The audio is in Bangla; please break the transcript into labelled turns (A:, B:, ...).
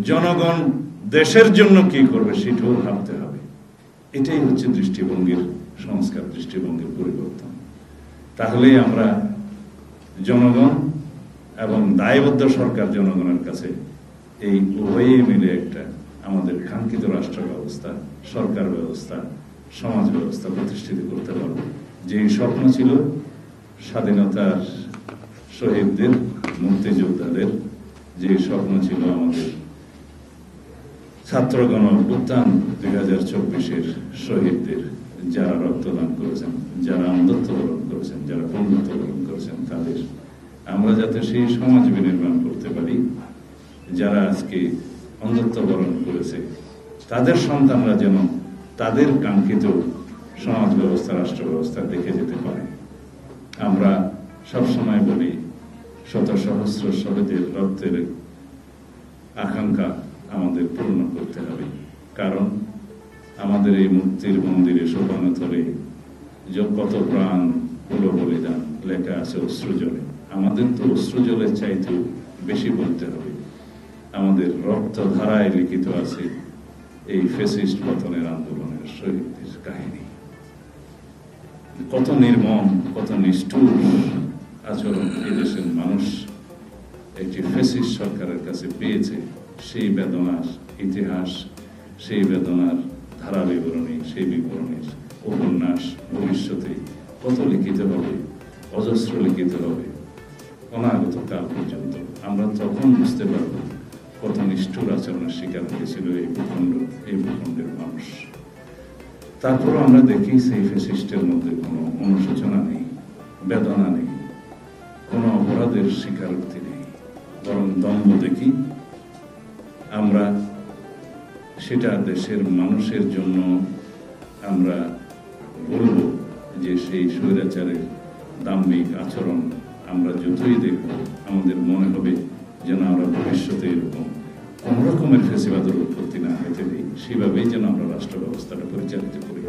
A: জনগণ দেশের জন্য কি করবে সেটাও ভাবতে হবে। এটাই হচ্ছে দৃষ্টিভঙ্গির সংস্কার, দৃষ্টিভঙ্গির পরিবর্তন। তাহলেই আমরা জনগণ এবং দায়বদ্ধ সরকার জনগণের কাছে এই উভয়ই মিলে একটা আমাদের কাঙ্ক্ষিত রাষ্ট্র ব্যবস্থা, সরকার ব্যবস্থা, সমাজ ব্যবস্থা প্রতিষ্ঠিত করতে পারবো। যেই স্বপ্ন ছিল স্বাধীনতার শহীদদের, মুক্তিযোদ্ধাদের, যে স্বপ্ন ছিল আমাদের ছাত্র গণ অভ্যুত্থান 2024-এর শহীদদের, যারা রক্তদান করেছেন, যারা অন্ধত্ব বরণ করেছেন, যারা বন্ধুত্ব বরণ করেছেন, তাদের আমরা যাতে সেই সমাজ বিনির্মাণ করতে পারি। যারা আজকে অন্ধত্ব বরণ করেছে তাদের সন্তানরা যেন তাদের কাঙ্ক্ষিত সমাজ ব্যবস্থা, রাষ্ট্র ব্যবস্থা দেখে যেতে পারে। আমরা সবসময় বলি শত সহস্র শহীদের রক্তের আকাঙ্ক্ষা আমাদের পূর্ণ করতে হবে। কারণ আমাদের এই মুক্তির মন্দিরে শোভানোতলে কত প্রাণ হল বলিদান লেখা আছে অশ্রুজলে। আমাদের তো অশ্রুজলের চাইতেও বেশি বলতে হবে। আমাদের রক্ত ধারায় লিখিত আছে এই ফ্যাসিস্ট পতনের আন্দোলনের শহীদদের কাহিনী। কত নির্মম, কত নিষ্ঠুর আচরণ এদেশের মানুষ একটি ফ্যাসিস্ট সরকারের কাছে পেয়েছে, সেই বেদনার ইতিহাস, সেই বেদনার ধারা বিবরণী, সেই বিবরণীর উপন্যাস ভবিষ্যতে কত লিখিত হবে, অজস্র লিখিত হবে অনাগত কাল পর্যন্ত। আমরা তখন বুঝতে পারব কত নিষ্ঠুর আচরণের শিকার হয়েছিল এই ভূখণ্ডের মানুষ। তারপর আমরা দেখি সেই ফ্যাসিস্টের মধ্যে কোনো অনুশোচনা নেই, বেদনা নেই, কোনো অপরাধের স্বীকারোক্তি নেই, বরং দম্ভ দেখি। আমরা সেটা দেশের মানুষের জন্য আমরা বলবো যে সেই স্বৈরাচারের দাম্ভিক আচরণ আমরা যতই দেখব আমাদের মনে হবে যেন আমরা ভবিষ্যতে এরকম কোন রকমের ফেসিবাদের উৎপত্তি না হতে দিই, সেভাবেই যেন আমরা রাষ্ট্র ব্যবস্থাটা পরিচালিত করি।